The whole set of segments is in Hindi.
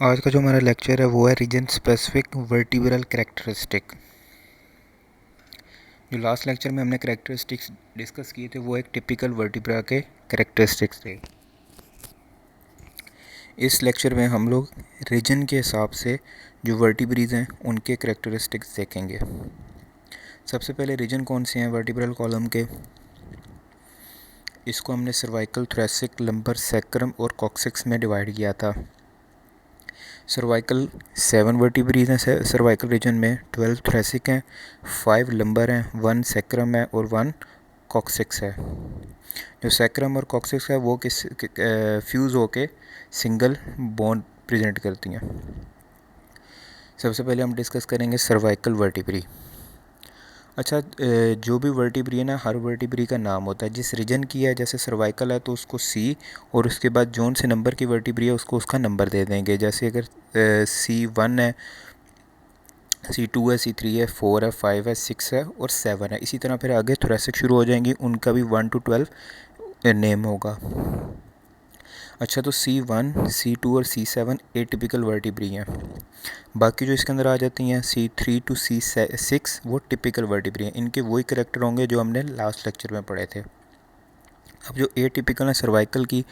आज का जो हमारा लेक्चर है वो है रीजन स्पेसिफिक वर्टिब्रल कैरेक्टरिस्टिक। जो लास्ट लेक्चर में हमने कैरेक्टरिस्टिक्स डिस्कस किए थे वो एक टिपिकल वर्टिब्रा के कैरेक्टरिस्टिक्स थे। इस लेक्चर में हम लोग रीजन के हिसाब से जो वर्टिब्रीज हैं उनके कैरेक्टरिस्टिक्स देखेंगे। सबसे पहले रीजन कौन से हैं वर्टिब्रल कॉलम के? इसको हमने सर्वाइकल, थोरैसिक, लंबर, सैक्रम और कॉक्सिक्स में डिवाइड किया था। सर्वाइकल 7 वर्टिब्रीज हैं सर्वाइकल रीजन में, 12 थोरैसिक हैं, 5 लंबर हैं, 1 सैक्रम है और 1 कॉक्सिक्स है। जो सैक्रम और कॉक्सिक्स है वो फ्यूज़ होके सिंगल बोन प्रेजेंट करती हैं। सबसे पहले हम डिस्कस करेंगे सर्वाइकल वर्टिब्री। अच्छा, जो भी वर्टिब्री है ना, हर वर्टिब्री का नाम होता है। जिस रीजन की है, जैसे सर्वाइकल है तो उसको सी, और उसके बाद जोन से नंबर की वर्टिब्री है उसको उसका नंबर दे देंगे। जैसे अगर C1 है, C2 है, C3 है, 4 है, 5 है, 6 है और 7 है। इसी तरह फिर आगे थोरैसिक शुरू हो जाएंगी, उनका भी 1 to 12 नेम होगा। अच्छा, तो C1, C2 और C7 एटिपिकल वर्टिब्री हैं। बाकी जो इसके अंदर आ जाती हैं C3 to C6 वो टिपिकल वर्टिब्री हैं। इनके वही करेक्टर होंगे जो हमने लास्ट लेक्चर में पढ़े थे। अब जो एटिपिकल है सर्वाइकल की,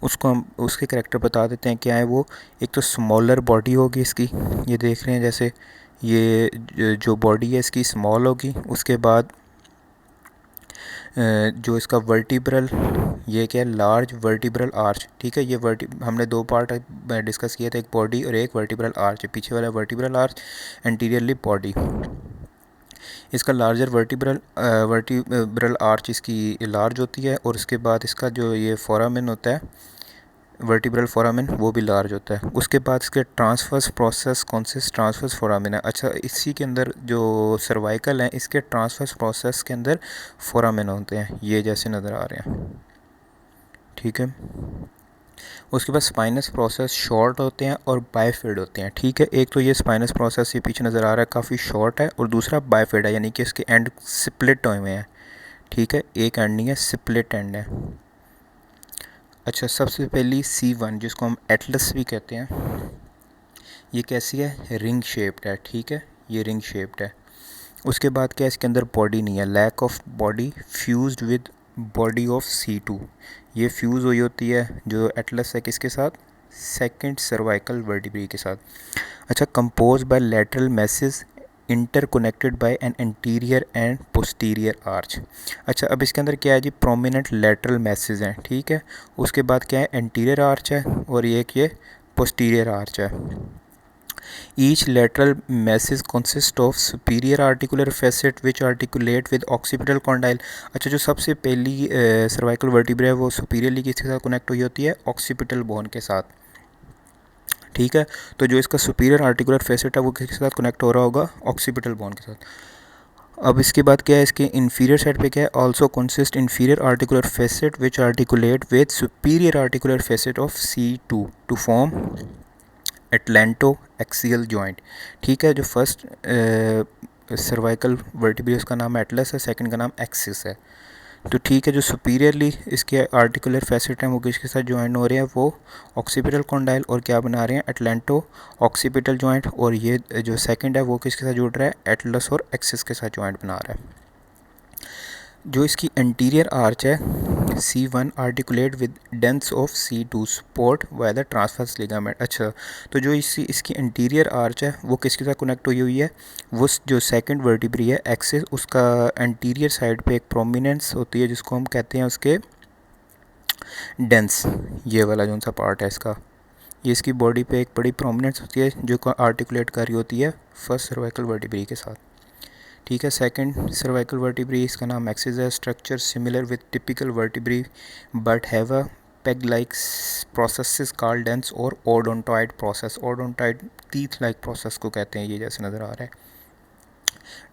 उसको हम उसके करेक्टर बता देते हैं क्या है वो। एक तो स्मॉलर बॉडी होगी इसकी, ये देख रहे हैं जैसे ये जो बॉडी है इसकी स्मॉल होगी। उसके बाद जो इसका वर्टिब्रल, ये क्या है, लार्ज वर्टिब्रल आर्च। ठीक है, ये हमने दो पार्ट डिस्कस किए थे, एक बॉडी और एक वर्टिब्रल आर्च। पीछे वाला vertebral arch, anterior lip body. इसका लार्जर वर्टिब्रल आर्च इसकी लार्ज होती है, और उसके बाद इसका जो ये फोरामेन होता है, वर्टिब्रल फोरामेन, वो भी लार्ज होता है। उसके बाद इसके transverse process consist transverse foramen है। अच्छा, इसी के अंदर जो सर्वाइकल है इसके ट्रांसफर्स प्रोसेस के अंदर फोरामेन होते हैं, ये जैसे नज़र आ रहे हैं। ठीक है, उसके बाद स्पाइनस प्रोसेस शॉर्ट होते हैं और बायफेड होते हैं। ठीक है, एक तो ये स्पाइनस प्रोसेस ये पीछे नज़र आ रहा है काफ़ी शॉर्ट है, और दूसरा बायफेड है, यानी कि इसके एंड स्प्लिट हुए हैं। ठीक है, एक एंड नहीं है, स्प्लिट एंड है। अच्छा, सबसे पहली C1 जिसको हम एटलस भी कहते हैं, ये कैसी है, रिंग शेप्ड है। ठीक है, ये रिंग शेप्ड है। उसके बाद क्या, इसके अंदर बॉडी नहीं है, lack of body, fused with body of C2। ये फ्यूज़ हुई होती है जो एटलस है किसके साथ, सेकंड सर्वाइकल वर्टिब्री के साथ। अच्छा, compose by lateral masses interconnected by an anterior and posterior arch. अच्छा, अब इसके अंदर क्या है जी, प्रोमिनेंट लैटरल मैसेज हैं। ठीक है, उसके बाद क्या है, एंटीरियर आर्च है, और ये पोस्टीरियर आर्च है। Each lateral masses consist of superior articular facet which articulate with occipital condyle। अच्छा, जो सबसे पहली सर्वाइकल वर्टिब्रा है वो सुपीरियरली किसके साथ कनेक्ट हुई होती है, ऑक्सीपिटल बोन के साथ। ठीक है, तो जो इसका सुपीरियर आर्टिकुलर फेसेट है वो किसके साथ कनेक्ट हो रहा होगा, ऑक्सीपिटल बोन के साथ। अब इसके बाद क्या है, इसके इंफीरियर साइड पे क्या है, also consist inferior articular facet which articulate with superior articular facet of C2 to form atlanto axial joint. ठीक है, जो फर्स्ट सर्वाइकल वर्टिब्रा उसका नाम एटलस है, सेकंड का नाम एक्सिस है। तो ठीक है, जो सुपीरियरली इसके आर्टिकुलर फैसेट हैं वो किसके साथ ज्वाइन हो रहे हैं, वो ऑक्सीपिटल कॉन्डाइल और क्या बना रहे हैं, एटलेंटो ऑक्सीपिटल जॉइंट। और ये जो सेकंड है वो किसके साथ जुड़ रहा है, एटलस और एक्सिस के साथ जॉइंट बना रहा है। जो इसकी एंटीरियर आर्च है C1 articulate with dense of C2 support by the transverse ligament. अच्छा, तो जो इसकी एंटीरियर आर्च है वो किसके साथ कनेक्ट हुई हुई है, वो जो सेकंड वर्टिब्री है एक्सिस, उसका एंटीरियर साइड पे एक प्रोमिनेंस होती है जिसको हम कहते हैं उसके डेंस। ये वाला जो सा पार्ट है इसका, ये इसकी बॉडी पे एक बड़ी प्रोमिनेंस होती है जो आर्टिकुलेट कर रही होती है फर्स्ट सर्वाइकल वर्टिब्री के साथ। ठीक है, सेकंड सर्वाइकल वर्टिब्री, इसका नाम एक्सिस है। Structure similar with typical vertebrae but have a peg like process called dense और odontoid process. Odontoid teeth like process को कहते हैं, ये जैसे नज़र आ रहा है।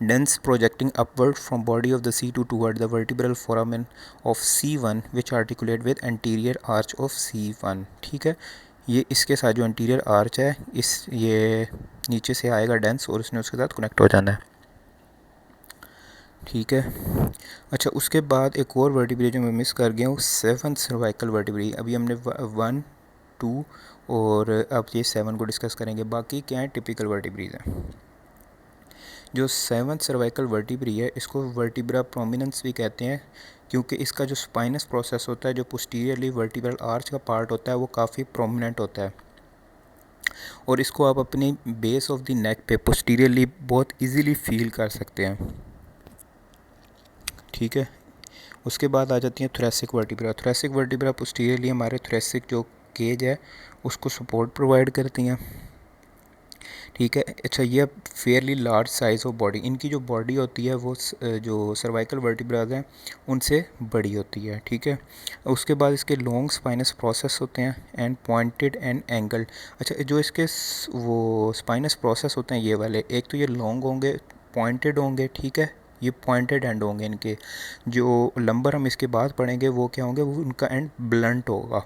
Dense projecting upward from body of the C2 toward the vertebral foramen of C1 which articulate with anterior arch of C1। ठीक है, ये इसके साथ जो एंटीरियर आर्च है ये नीचे से आएगा डेंस, और उसने उसके साथ कनेक्ट हो जाना है। ठीक है, अच्छा, उसके बाद एक और वर्टिब्री जो मैं मिस कर गया हूँ, 7 सर्वाइकल वर्टिब्री। अभी हमने 1, 2 और अब ये 7 को डिस्कस करेंगे। बाकी क्या है, टिपिकल वर्टिब्रीज हैं। जो 7th सर्वाइकल वर्टिब्री है इसको वर्टिब्रा प्रोमिनेंस भी कहते हैं, क्योंकि इसका जो स्पाइनस प्रोसेस होता है, जो पोस्टीरियरली वर्टिब्रल आर्च का पार्ट होता है, वो काफ़ी प्रोमिनेंट होता है और इसको आप अपनी बेस ऑफ द नेक पे पोस्टीरियरली बहुत इजीली फील कर सकते हैं। ठीक है, उसके बाद आ जाती है thoracic vertebra. Thoracic vertebra posteriorly हमारे थोरेसिक जो केज है उसको सपोर्ट प्रोवाइड करती हैं। ठीक है, अच्छा, ये fairly large size of body, इनकी जो बॉडी होती है वो जो सर्वाइकल वर्टिब्राज हैं उनसे बड़ी होती है। ठीक है, उसके बाद इसके लॉन्ग स्पाइनस प्रोसेस होते हैं एंड पॉइंटेड एंड एंगल्ड। अच्छा, जो इसके वो स्पाइनस प्रोसेस होते हैं ये वाले, एक तो ये लॉन्ग होंगे, पॉइंटेड होंगे। ठीक है, ये पॉइंटेड एंड होंगे इनके। जो लंबर हम इसके बाद पढ़ेंगे वो क्या होंगे, वो उनका एंड ब्लंट होगा।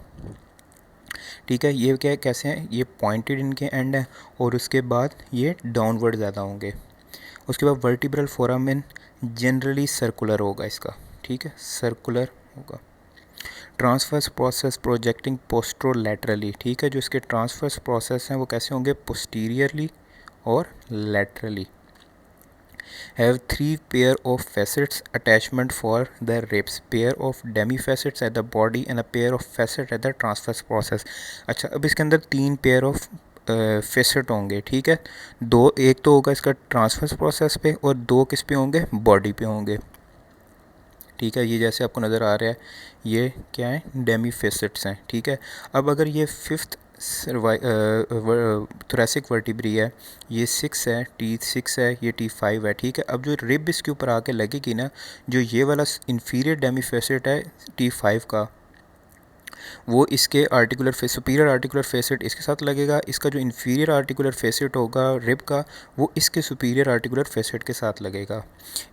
ठीक है, ये क्या है, कैसे हैं, ये पॉइंटेड इनके एंड हैं और उसके बाद ये डाउनवर्ड ज़्यादा होंगे। उसके बाद वर्टिब्रल फोरामेन जनरली सर्कुलर होगा इसका। ठीक है, सर्कुलर होगा। Transverse process projecting posterolaterally. ठीक है, जो इसके ट्रांसफर्स प्रोसेस हैं वो कैसे होंगे, पोस्टीरियरली और laterally. Have 3 pair of facets attachment for the ribs, pair of demi facets at the body and a pair of facets at the transverse process। अच्छा, अब इसके अंदर 3 पेयर ऑफ फेसेट होंगे। ठीक है, दो, एक तो होगा इसका ट्रांसफर्स प्रोसेस पे और 2 किस पे होंगे, बॉडी पे होंगे। ठीक है, ये जैसे आपको नज़र आ रहा है ये क्या है, डेमी फेसेट्स हैं। ठीक है, अब अगर ये 5th थोरेसिक वर्टिब्री है, ये 6 है, T6 है, ये T5 है। ठीक है, अब जो रिब इसके ऊपर आके लगेगी ना, जो ये वाला इंफीरियर डेमी फेसेट है T5 का, वो इसके आर्टिकुलर सुपीरियर आर्टिकुलर फेसेट इसके साथ लगेगा। इसका जो इंफीरियर आर्टिकुलर फेसेट होगा रिब का, वो इसके सुपीरियर आर्टिकुलर फेसेट के साथ लगेगा।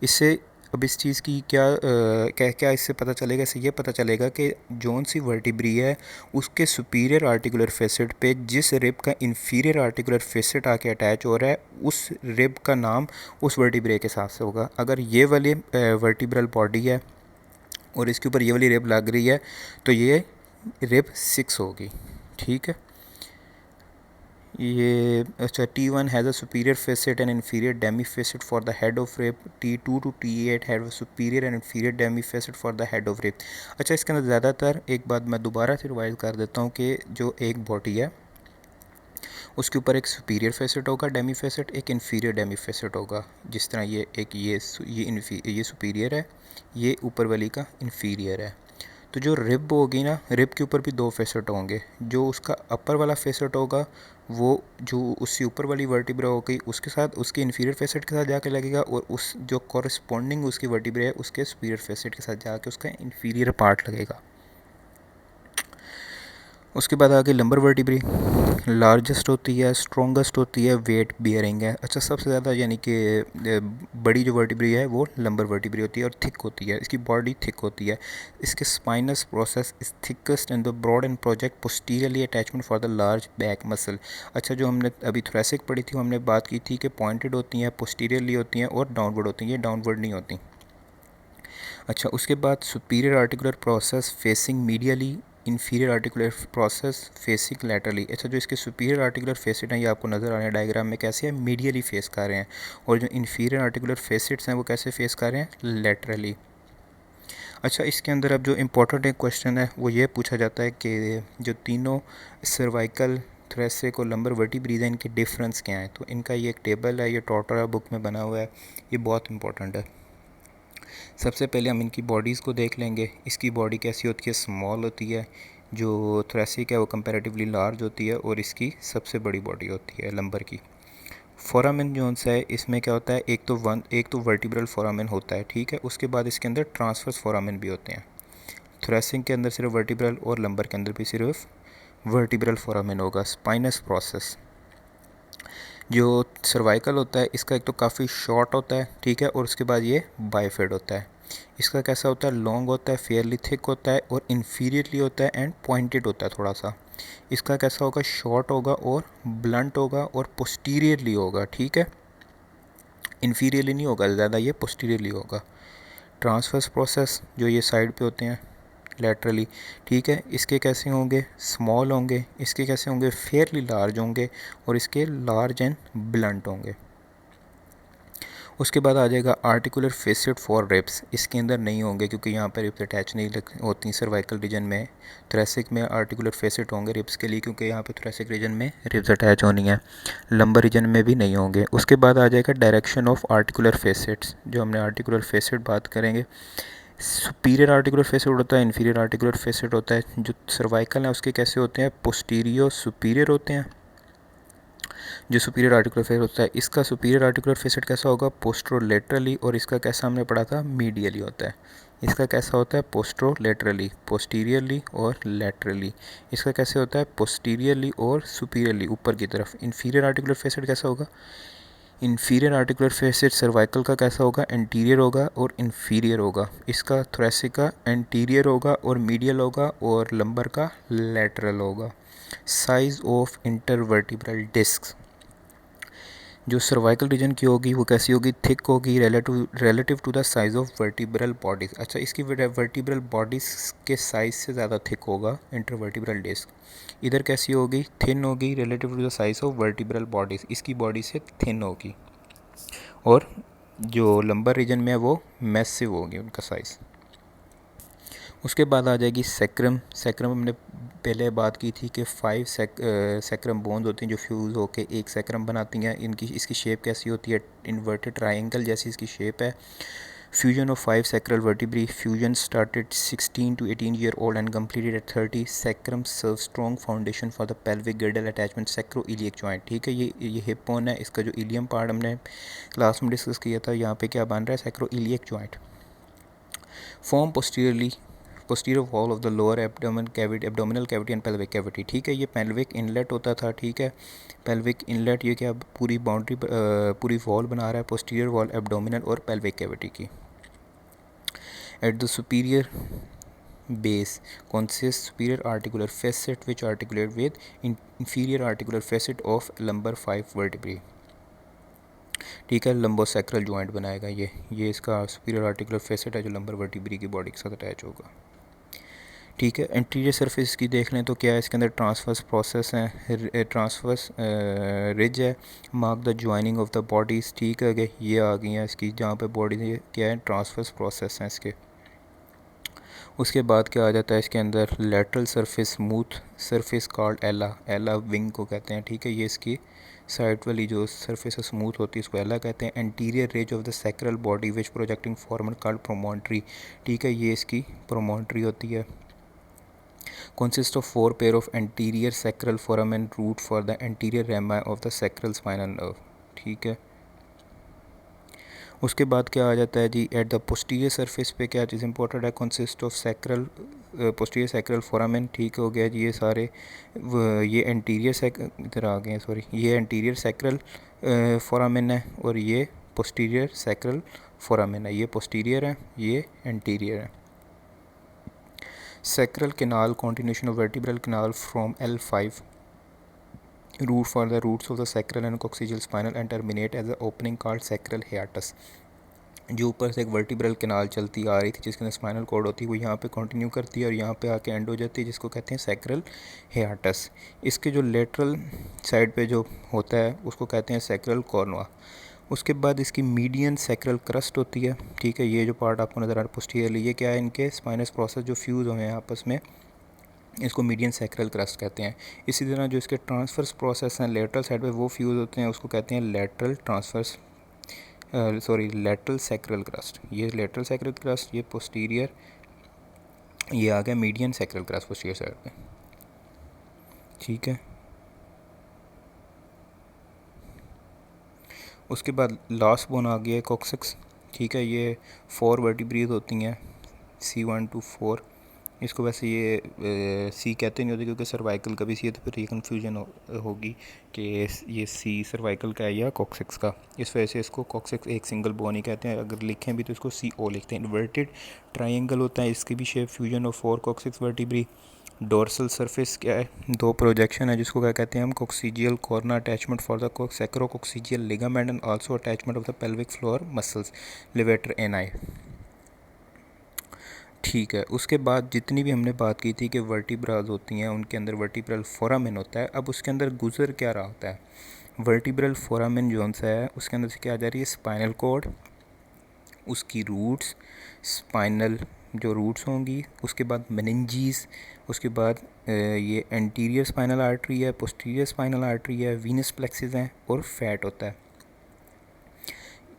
इससे अब इस चीज़ की क्या इससे पता चलेगा, इससे ये पता चलेगा कि जौन सी वर्टिब्री है उसके सुपीरियर आर्टिकुलर फेसेट पे जिस रिब का इंफीरियर आर्टिकुलर फेसेट आके अटैच हो रहा है, उस रिब का नाम उस वर्टिब्रे के साथ से होगा। अगर ये वाली वर्टिब्रल बॉडी है और इसके ऊपर ये वाली रिब लग रही है तो ये रिब 6 होगी। ठीक है, ये अच्छा, T1 has a superior facet and inferior demi facet for the head of rib. T2 to T8 have superior and inferior demi facet for the head of rib. अच्छा, इसके अंदर ज़्यादातर, एक बात मैं दोबारा से रिवाइज कर देता हूँ कि जो एक बॉडी है उसके ऊपर एक सुपीरियर फेसेट होगा डेमी फेसेट, एक इन्फीरियर डेमी फेसेट होगा। जिस तरह ये एक ये सुपीरियर है, ये ऊपर वाली का इन्फीरियर है। तो जो रिब होगी ना, रिब के ऊपर भी 2 फेसेट होंगे। जो उसका अपर वाला फेसेट होगा वो जो उससे ऊपर वाली वर्टिब्रा हो गई उसके साथ, उसके इन्फीरियर फेसेट के साथ जाके लगेगा, और उस जो कॉरस्पॉन्डिंग उसकी वर्टिब्रा है उसके सुपीरियर फेसेट के साथ जाके उसका इन्फीरियर पार्ट लगेगा। उसके बाद आगे लंबर वर्टिब्री लार्जेस्ट होती है, स्ट्रॉन्गेस्ट होती है, वेट बियरिंग है। अच्छा, सबसे ज़्यादा यानी कि बड़ी जो वर्टिब्री है वो लंबर वर्टिब्री होती है और थिक होती है, इसकी बॉडी थिक होती है। इसके spinous process is thickest and the broad and project posteriorly attachment for the large back muscle. अच्छा, जो हमने अभी थोरेसिक पढ़ी थी, हमने बात की थी कि पॉइंटेड होती हैं, पोस्टीरियरली होती हैं और डाउनवर्ड होती हैं, ये डाउनवर्ड नहीं होती। अच्छा, उसके बाद superior articular process facing medially, inferior articular process facing laterally. अच्छा, जो इसके सुपीरियर आर्टिकुलर फेसेट हैं ये आपको नज़र आ रहे हैं डायग्राम में कैसे हैं, मीडियली फेस कर रहे हैं, और जो इन्फीरियर आर्टिकुलर फेसेट्स हैं वो कैसे फेस कर रहे हैं, लैटरली। अच्छा, इसके अंदर अब जो इम्पोर्टेंट एक क्वेश्चन है वो ये पूछा जाता है कि जो तीनों सर्वाइकल, थोरेसिक और लंबर वर्टिब्रीज हैं, इनके डिफरेंस क्या हैं। तो इनका ये एक टेबल है, ये टोटरा बुक में बना हुआ है, ये बहुत इंपॉर्टेंट है। सबसे पहले हम इनकी बॉडीज़ को देख लेंगे। इसकी बॉडी कैसी होती है, स्मॉल होती है। जो थोरेसिक है वो कंपैरेटिवली लार्ज होती है और इसकी सबसे बड़ी बॉडी होती है लंबर की। फोरामेन जोन्स है, इसमें क्या होता है, एक तो वर्टिब्रल फोरामेन होता है। ठीक है, उसके बाद इसके अंदर ट्रांसवर्स फोरामेन भी होते हैं। थोरेसिक के अंदर सिर्फ वर्टिब्रल और लंबर के अंदर भी सिर्फ वर्टिब्रल फोरामेन होगा। स्पाइनस प्रोसेस जो सर्वाइकल होता है इसका एक तो काफ़ी शॉर्ट होता है। ठीक है, और उसके बाद ये बाइफेड होता है। इसका कैसा होता है, लॉन्ग होता है, फेयरली थिक होता है और इन्फीरियरली होता है एंड पॉइंटेड होता है थोड़ा सा। इसका कैसा होगा, शॉर्ट होगा और ब्लंट होगा और पोस्टीरियरली होगा। ठीक है, इन्फीरियरली नहीं होगा ज़्यादा, ये पोस्टीरियरली होगा। ट्रांसवर्स प्रोसेस जो ये साइड पे होते हैं, लैटरली, ठीक है। इसके कैसे होंगे, स्मॉल होंगे, इसके कैसे होंगे, फेयरली लार्ज होंगे, और इसके लार्ज एंड ब्लंट होंगे। उसके बाद आ जाएगा आर्टिकुलर फेसेट फॉर रिब्स, इसके अंदर नहीं होंगे क्योंकि यहाँ पर रिब्स अटैच नहीं होती सर्वाइकल रीजन में। थोरेसिक में आर्टिकुलर फेसेट होंगे रिब्स के लिए क्योंकि यहाँ पे थोरेसिक रीजन में रिब्स अटैच होनी है। लंबर रीजन में भी नहीं होंगे। उसके बाद आ जाएगा डायरेक्शन ऑफ आर्टिकुलर फेसेट्स, जो हमने आर्टिकुलर फेसेट बात करेंगे। सुपीरियर आर्टिकुलर फेसेट होता है, इन्फीरियर आर्टिकुलर फेसेट होता है। जो सर्वाइकल है उसके कैसे होते हैं, पोस्टीरियो सुपीरियर होते हैं। जो सुपीरियर आर्टिकुलर फेसेट होता है, इसका सुपीरियर आर्टिकुलर फेसेट कैसा होगा, पोस्ट्रोलेटरली, और इसका कैसा हमने पढ़ा था, मीडियली होता है। इसका कैसा होता है, पोस्ट्रोलेटरली, पोस्टीरियरली और लेटरली। इसका कैसे होता है, पोस्टीरियरली और सुपीरियरली, ऊपर की तरफ। इन्फीरियर आर्टिकुलर फेसेट कैसा होगा, इन्फीरियर आर्टिकुलर फेसेट सर्वाइकल का कैसा होगा, एंटीरियर होगा और इन्फीरियर होगा। इसका थोरेसिक का एंटीरियर होगा और मीडियल होगा, और लंबर का लेटरल होगा। साइज ऑफ इंटरवर्टिब्रल डिस्क, जो सर्वाइकल रीजन की होगी वो कैसी होगी, थिक होगी relative to the size of vertebral bodies. अच्छा, इसकी वर्टिब्रल बॉडीज़ के साइज़ से ज़्यादा थिक होगा इंटरवर्टिब्रल डिस्क। इधर कैसी होगी, थिन होगी relative to the size of vertebral bodies, इसकी बॉडी से थिन होगी। और जो लंबर रीजन में है वो मैसिव होगी उनका साइज़। उसके बाद आ जाएगी सैक्रम। सैक्रम हमने पहले बात की थी कि 5 सैक्रम बोन्स होती हैं जो फ्यूज़ होकर एक सैक्रम बनाती हैं। इसकी शेप कैसी होती है, इन्वर्टेड ट्रायंगल जैसी इसकी शेप है। Fusion of 5 sacral vertebrae, fusion started 16 to 18 year old and completed at 30. Sacrum serve strong foundation for the pelvic girdle attachment sacroiliac joint, ठीक है। ये हिप बोन है, इसका जो इलियम पार्ट हमने क्लास में डिस्कस किया था, यहाँ पे क्या बन रहा है, sacroiliac joint. Form posterior wall of the lower abdominal cavity and pelvic cavity, ठीक है। ये pelvic inlet होता था, ठीक है। pelvic inlet ये क्या पूरी बाउंड्री पूरी वॉल बना रहा है, posterior wall abdominal और pelvic cavity की। at the superior base consists superior articular facet which articulate with inferior articular facet of lumbar 5 vertebrae, ठीक है। लंबोसैक्रल जॉइंट बनाएगा ये इसका सुपीरियर आर्टिकुलर फेसेट है जो लंबर वर्टिब्री की बॉडी के साथ अटैच होगा, ठीक है। एंटीरियर सरफेस की देख लें तो क्या है, इसके अंदर ट्रांसवर्स प्रोसेस है, ट्रांसवर्स रिज है, mark the joining of the bodies, ठीक है। ये आ गई हैं इसकी, जहाँ पे बॉडी क्या है, ट्रांसवर्स प्रोसेस हैं इसके। उसके बाद क्या आ जाता है इसके अंदर, lateral surface smooth surface called एला विंग को कहते हैं, ठीक है। ये इसकी साइड वाली जो सरफेस स्मूथ होती है उसको एला कहते हैं। Anterior ridge of the sacral body which projecting forward called promontory, ठीक है। ये इसकी प्रोमोन्ट्री होती है। consist of 4 pair of anterior sacral foramen root for the anterior rami of the sacral spinal nerve, ठीक है। उसके बाद क्या आ जाता है जी, एट द पोस्टीरियर सरफेस पे क्या चीज़ इंपॉर्टेंट है, consist of sacral posterior sacral foramen, ठीक हो गया जी। ये सारे ये एंटीरियर इधर आ गए हैं, सॉरी, ये एंटीरियर सैक्रल फोरामेन है और ये पोस्टीरियर सैक्रल फोरामेन है। ये पोस्टीरियर है, ये एंटीरियर है। Sacral canal, continuation of vertebral canal from L5 root for the roots of the sacral and coccygeal spinal and terminate as an opening called sacral hiatus। जो ऊपर से एक वर्टिब्रल कैनाल चलती आ रही थी जिसके अंदर स्पाइनल कॉर्ड होती है, वो यहाँ पे कंटिन्यू करती है और यहाँ पे आके एंड हो जाती है, जिसको कहते हैं सैक्रल हियाटस। इसके जो लेटरल साइड पे जो होता है उसको कहते हैं सैक्रल कॉर्नुआ। उसके बाद इसकी मीडियन सैक्रल क्रस्ट होती है, ठीक है। ये जो पार्ट आपको नज़र आ रहा है पोस्टीरियरली, ये क्या है, इनके स्पाइनस प्रोसेस जो फ्यूज़ हुए हैं आपस में, इसको मीडियन सैक्रल क्रस्ट कहते हैं। इसी तरह जो इसके ट्रांसफर्स प्रोसेस हैं लेटरल साइड पे वो फ्यूज़ होते हैं, उसको कहते हैं lateral transverse lateral sacral crest. ये लेटरल सैक्रल क्रस्ट, ये पोस्टीरियर, ये आ गया median sacral crest posterior side पे, ठीक है। उसके बाद लास्ट बोन आ गया है कॉक्सिक्स, ठीक है। ये 4 वर्टिब्रीज होती हैं, C1 to 4। इसको वैसे ये सी कहते नहीं होते क्योंकि सर्वाइकल का भी सी है, तो फिर ये कन्फ्यूजन होगी कि ये सी सर्वाइकल का है या कॉक्सिक्स का। इस वजह से इसको कॉक्सिक्स एक सिंगल बोन ही कहते हैं, अगर लिखें भी तो इसको CO लिखते हैं। इन्वर्टेड ट्रायंगल होता है, इसकी भी shape fusion of 4 coccyx vertebrae. Dorsal surface क्या है, 2 प्रोजेक्शन है जिसको क्या कहते हैं हम, coccygeal corner attachment for the sacrococcygeal ligament and also attachment of the pelvic floor muscles levator ani. ठीक है, उसके बाद जितनी भी हमने बात की थी कि वर्टिब्राज होती हैं उनके अंदर वर्टिब्रल फोरामेन होता है। अब उसके अंदर गुजर क्या रहा होता है, वर्टिब्रल फोरामेन जो सा है उसके अंदर से क्या आ जा रही है, स्पाइनल कॉर्ड, उसकी रूट्स, स्पाइनल जो रूट्स होंगी, उसके बाद मेनिंजीज, उसके बाद ये एंटीरियर स्पाइनल आर्टरी है, पोस्टीरियर स्पाइनल आर्टरी है, वीनस प्लेक्सिस हैं और फैट होता है।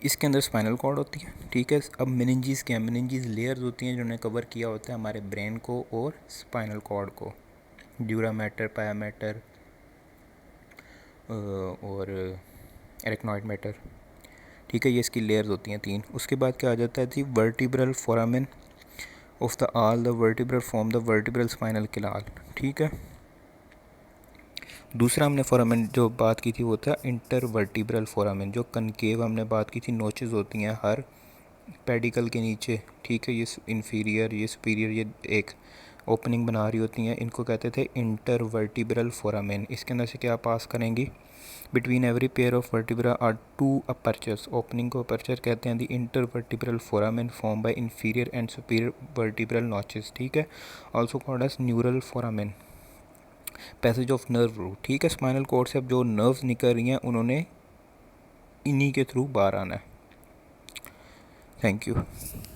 इसके अंदर स्पाइनल कॉर्ड होती है, ठीक है। अब मेनिंजीज क्या है, मेनिंजीज लेयर्स होती हैं जिन्होंने कवर किया होता है हमारे ब्रेन को और स्पाइनल कॉर्ड को, ड्यूरा मैटर, पाया मैटर और एरेक्नॉइड मैटर, ठीक है। ये इसकी लेयर्स होती हैं 3। उसके बाद क्या आ जाता है जी, vertebral foramen of the all the vertebral form the vertebral spinal canal, ठीक है। दूसरा हमने फोरामेन जो बात की थी वो था इंटरवर्टिब्रल फोरामेन, जो कनकेव हमने बात की थी, नोचेस होती हैं हर पेडिकल के नीचे, ठीक है। ये इन्फीरियर, ये सुपीरियर, ये एक ओपनिंग बना रही होती हैं, इनको कहते थे इंटरवर्टिब्रल फोरामेन। इसके अंदर से क्या पास करेंगी, between every pair of vertebra are 2 apertures, opening को अपर्चर कहते हैं। The intervertebral foramen form by inferior and superior vertebral notches, ठीक है। Also called as neural foramen, passage of nerve root, ठीक है। स्पाइनल कॉर्ड से अब जो नर्व्स निकल रही हैं उन्होंने इन्हीं के थ्रू बाहर आना है। Thank you.